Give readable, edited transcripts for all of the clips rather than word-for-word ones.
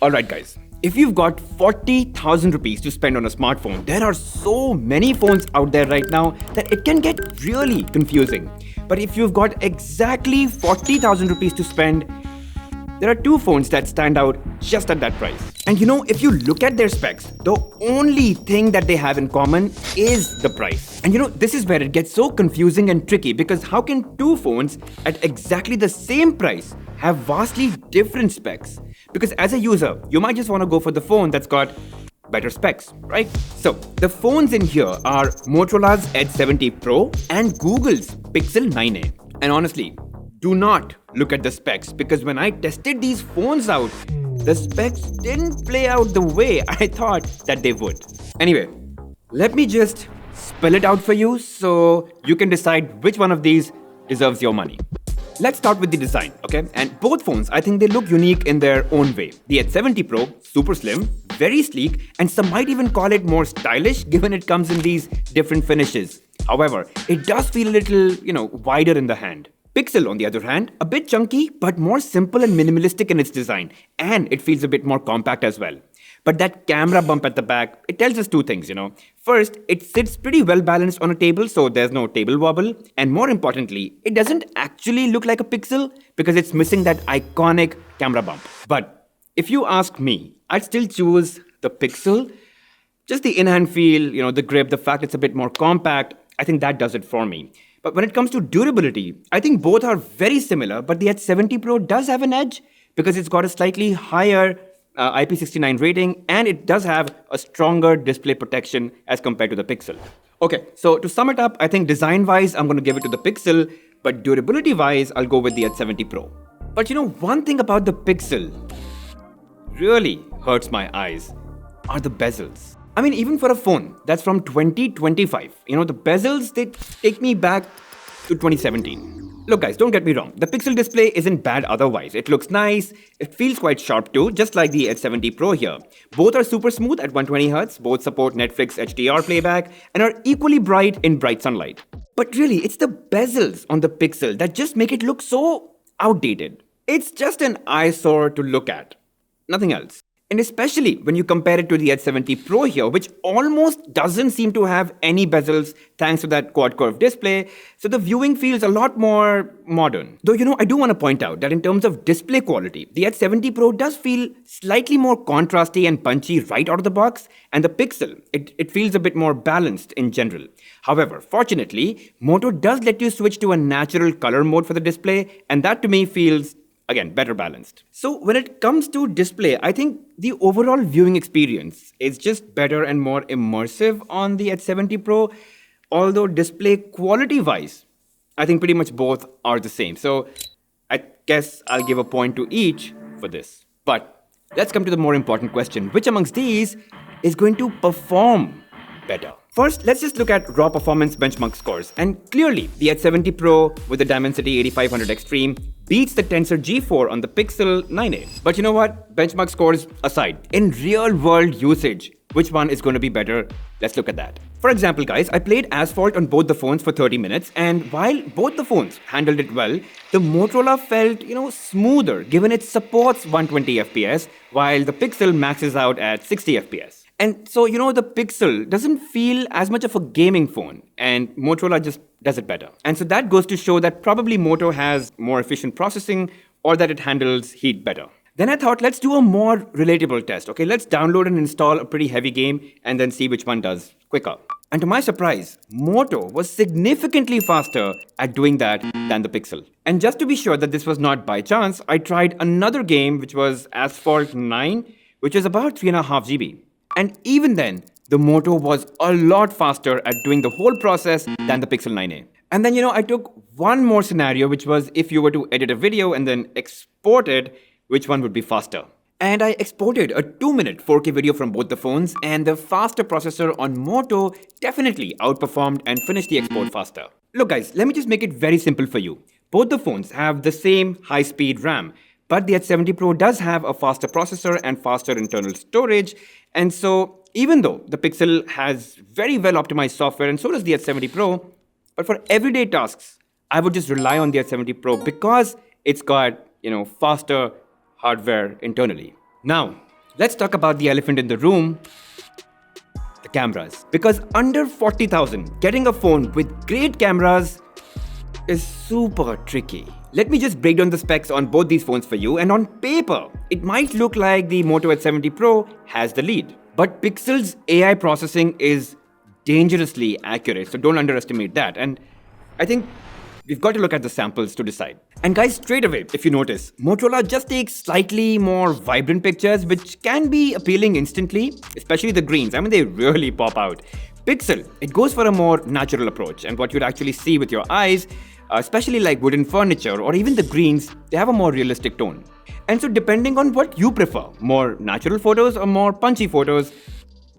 Alright guys, if you've got 40,000 rupees to spend on a smartphone, there are so many phones out there right now that it can get really confusing. But if you've got exactly 40,000 rupees to spend, there are two phones that stand out just at that price. And if you look at their specs, the only thing that they have in common is the price. And this is where it gets so confusing and tricky, because how can two phones at exactly the same price have vastly different specs? Because as a user, you might just want to go for the phone that's got better specs, right? So the phones in here are Motorola's Edge 70 Pro and Google's Pixel 9a. And honestly, do not look at the specs, because when I tested these phones out, the specs didn't play out the way I thought that they would. Anyway, let me just spell it out for you so you can decide which one of these deserves your money. Let's start with the design, okay? And both phones, I think they look unique in their own way. The Edge 70 Pro, super slim, very sleek, and some might even call it more stylish given it comes in these different finishes. However, it does feel a little, wider in the hand. Pixel, on the other hand, a bit chunky, but more simple and minimalistic in its design, and it feels a bit more compact as well. But that camera bump at the back, it tells us two things, First, it sits pretty well balanced on a table, so there's no table wobble. And more importantly, it doesn't actually look like a Pixel because it's missing that iconic camera bump. But if you ask me, I'd still choose the Pixel. Just the in-hand feel, the grip, the fact it's a bit more compact, I think that does it for me. But when it comes to durability, I think both are very similar, but the Edge 70 Pro does have an edge because it's got a slightly higher IP69 rating, and it does have a stronger display protection as compared to the Pixel. Okay, so to sum it up, I think design-wise, I'm going to give it to the Pixel, but durability-wise, I'll go with the Edge 70 Pro. But one thing about the Pixel really hurts my eyes are the bezels. I mean, even for a phone that's from 2025, the bezels, they take me back to 2017. Look guys, don't get me wrong, the Pixel display isn't bad otherwise. It looks nice, it feels quite sharp too, just like the Edge 70 Pro here. Both are super smooth at 120Hz, both support Netflix HDR playback, and are equally bright in bright sunlight. But really, it's the bezels on the Pixel that just make it look so outdated. It's just an eyesore to look at, nothing else. And especially when you compare it to the Edge 70 Pro here, which almost doesn't seem to have any bezels thanks to that quad curve display, so the viewing feels a lot more modern. Though, I do want to point out that in terms of display quality, the Edge 70 Pro does feel slightly more contrasty and punchy right out of the box, and the Pixel, it feels a bit more balanced in general. However, fortunately, Moto does let you switch to a natural color mode for the display, and that to me feels again, better balanced. So when it comes to display, I think the overall viewing experience is just better and more immersive on the Edge 70 Pro. Although display quality-wise, I think pretty much both are the same. So I guess I'll give a point to each for this. But let's come to the more important question. Which amongst these is going to perform better? First, let's just look at raw performance benchmark scores. And clearly, the Edge 70 Pro with the Dimensity 8500 Extreme beats the Tensor G4 on the Pixel 9a. But you know what? Benchmark scores aside, in real-world usage, which one is going to be better? Let's look at that. For example, guys, I played Asphalt on both the phones for 30 minutes, and while both the phones handled it well, the Motorola felt, smoother, given it supports 120 FPS, while the Pixel maxes out at 60 FPS. And so, the Pixel doesn't feel as much of a gaming phone, and Motorola just does it better. And so that goes to show that probably Moto has more efficient processing, or that it handles heat better. Then I thought, let's do a more relatable test. Okay, let's download and install a pretty heavy game and then see which one does quicker. And to my surprise, Moto was significantly faster at doing that than the Pixel. And just to be sure that this was not by chance, I tried another game which was Asphalt 9, which was about 3.5 GB. And even then, the Moto was a lot faster at doing the whole process than the Pixel 9a. And then, I took one more scenario, which was if you were to edit a video and then export it, which one would be faster? And I exported a 2-minute 4K video from both the phones, and the faster processor on Moto definitely outperformed and finished the export faster. Look guys, let me just make it very simple for you. Both the phones have the same high-speed RAM, but the Edge 70 Pro does have a faster processor and faster internal storage. And so even though the Pixel has very well optimized software, and so does the Edge 70 Pro, but for everyday tasks, I would just rely on the Edge 70 Pro because it's got, faster hardware internally. Now, Let's talk about the elephant in the room, the cameras. Because under 40,000, getting a phone with great cameras is super tricky. Let me just break down the specs on both these phones for you, and on paper, it might look like the Moto H70 Pro has the lead. But Pixel's AI processing is dangerously accurate, so don't underestimate that. And I think we've got to look at the samples to decide. And guys, straight away, if you notice, Motorola just takes slightly more vibrant pictures, which can be appealing instantly, especially the greens. I mean, they really pop out. Pixel, it goes for a more natural approach, and what you'd actually see with your eyes, especially like wooden furniture or even the greens, they have a more realistic tone. And so depending on what you prefer, more natural photos or more punchy photos,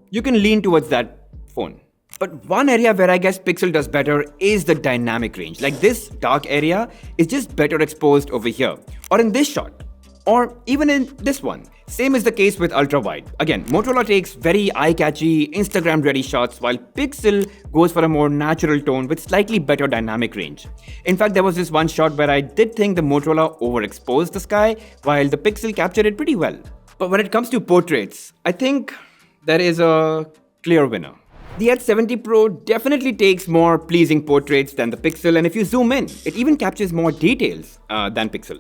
you can lean towards that phone. But one area where I guess Pixel does better is the dynamic range. Like this dark area is just better exposed over here, or in this shot, or even in this one. Same is the case with Ultrawide. Again, Motorola takes very eye-catchy, Instagram-ready shots, while Pixel goes for a more natural tone with slightly better dynamic range. In fact, there was this one shot where I did think the Motorola overexposed the sky, while the Pixel captured it pretty well. But when it comes to portraits, I think there is a clear winner. The H70 Pro definitely takes more pleasing portraits than the Pixel, and if you zoom in, it even captures more details than Pixel.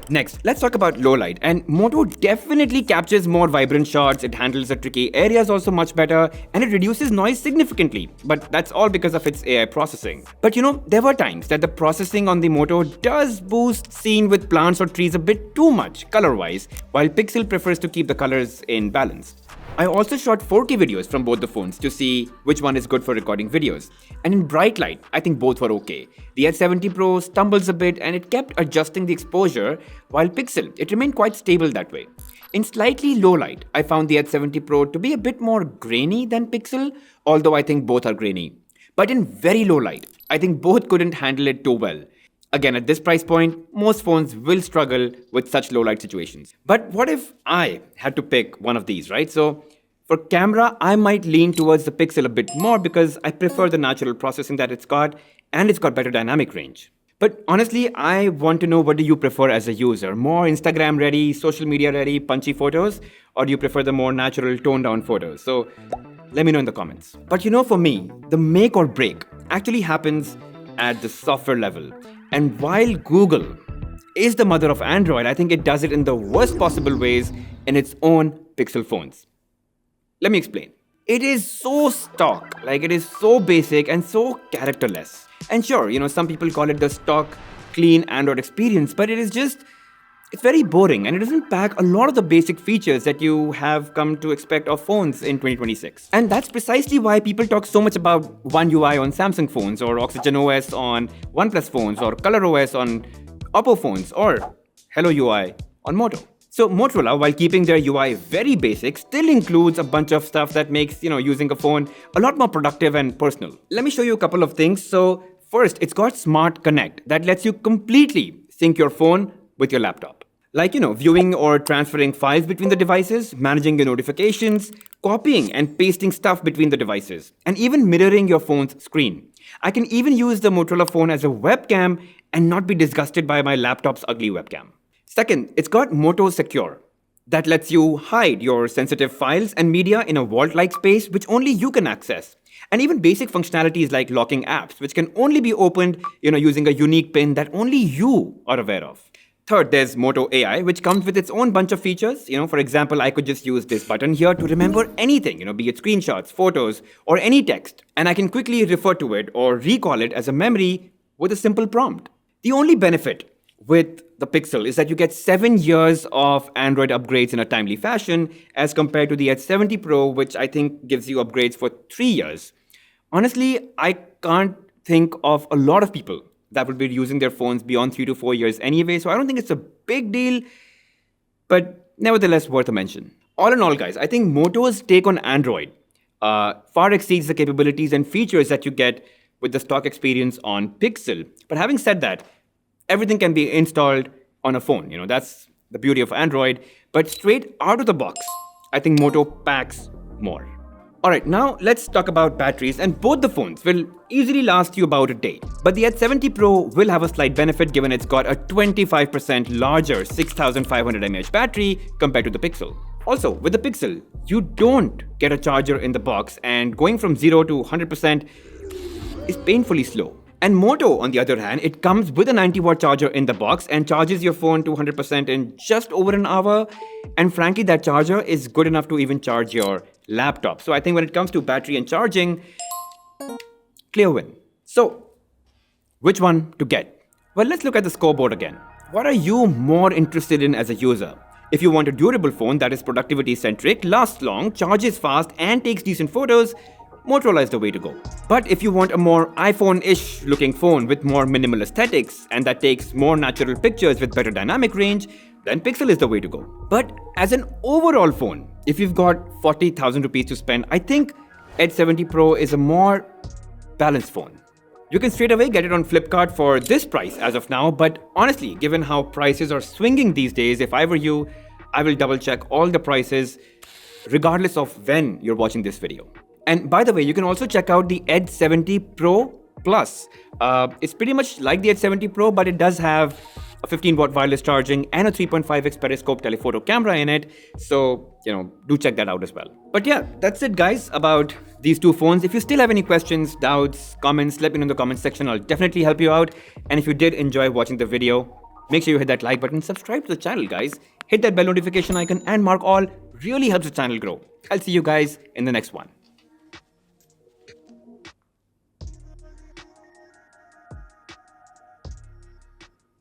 Next, let's talk about low light, and Moto definitely captures more vibrant shots, it handles the tricky areas also much better, and it reduces noise significantly, but that's all because of its AI processing. But you know, there were times that the processing on the Moto does boost scene with plants or trees a bit too much color-wise, while Pixel prefers to keep the colors in balance. I also shot 4K videos from both the phones to see which one is good for recording videos. And in bright light, I think both were okay. The H70 Pro stumbles a bit and it kept adjusting the exposure, while Pixel, it remained quite stable that way. In slightly low light, I found the H70 Pro to be a bit more grainy than Pixel, although I think both are grainy. But in very low light, I think both couldn't handle it too well. Again, at this price point, most phones will struggle with such low light situations. But what if I had to pick one of these, right? So for camera, I might lean towards the Pixel a bit more because I prefer the natural processing that it's got, and it's got better dynamic range. But honestly, I want to know, what do you prefer as a user? More Instagram ready, social media ready, punchy photos? Or do you prefer the more natural toned down photos? So let me know in the comments. But you know, for me, the make or break actually happens at the software level. And while Google is the mother of Android, I think it does it in the worst possible ways in its own Pixel phones. Let me explain. It is so stock, like it is so basic and so characterless. And sure, you know, some people call it the stock, clean Android experience, but it's very boring and it doesn't pack a lot of the basic features that you have come to expect of phones in 2026. And that's precisely why people talk so much about One UI on Samsung phones, or Oxygen OS on OnePlus phones, or Color OS on Oppo phones, or Hello UI on Moto. So Motorola, while keeping their UI very basic, still includes a bunch of stuff that makes, using a phone a lot more productive and personal. Let me show you a couple of things. So first, it's got Smart Connect that lets you completely sync your phone with your laptop. Like, viewing or transferring files between the devices, managing your notifications, copying and pasting stuff between the devices, and even mirroring your phone's screen. I can even use the Motorola phone as a webcam and not be disgusted by my laptop's ugly webcam. Second, it's got Moto Secure that lets you hide your sensitive files and media in a vault-like space which only you can access. And even basic functionalities like locking apps, which can only be opened, using a unique PIN that only you are aware of. Third, there's Moto AI, which comes with its own bunch of features. For example, I could just use this button here to remember anything, be it screenshots, photos, or any text. And I can quickly refer to it or recall it as a memory with a simple prompt. The only benefit with the Pixel is that you get 7 years of Android upgrades in a timely fashion as compared to the H70 Pro, which I think gives you upgrades for 3 years. Honestly, I can't think of a lot of people that will be using their phones beyond 3 to 4 years anyway, so I don't think it's a big deal, but nevertheless worth a mention. All in all, guys, I think Moto's take on Android far exceeds the capabilities and features that you get with the stock experience on Pixel. But having said that, everything can be installed on a phone. That's the beauty of Android. But straight out of the box, I think Moto packs more. Alright, now let's talk about batteries, and both the phones will easily last you about a day. But the H70 Pro will have a slight benefit given it's got a 25% larger 6500 mAh battery compared to the Pixel. Also, with the Pixel, you don't get a charger in the box, and going from 0 to 100% is painfully slow. And Moto, on the other hand, it comes with a 90-watt charger in the box and charges your phone to 100% in just over an hour. And frankly, that charger is good enough to even charge your laptop. So I think when it comes to battery and charging, clear win. So, which one to get? Well, let's look at the scoreboard again. What are you more interested in as a user? If you want a durable phone that is productivity-centric, lasts long, charges fast, and takes decent photos, Motorola is the way to go. But if you want a more iPhone-ish looking phone with more minimal aesthetics and that takes more natural pictures with better dynamic range, then Pixel is the way to go. But as an overall phone, if you've got 40,000 rupees to spend, I think Edge 70 Pro is a more balanced phone. You can straight away get it on Flipkart for this price as of now, but honestly, given how prices are swinging these days, if I were you, I will double check all the prices regardless of when you're watching this video. And by the way, you can also check out the Edge 70 Pro Plus. It's pretty much like the Edge 70 Pro, but it does have a 15-watt wireless charging and a 3.5x periscope telephoto camera in it. So, do check that out as well. But yeah, that's it guys about these two phones. If you still have any questions, doubts, comments, let me know in the comments section. I'll definitely help you out. And if you did enjoy watching the video, make sure you hit that like button, subscribe to the channel guys, hit that bell notification icon and mark all. Really helps the channel grow. I'll see you guys in the next one.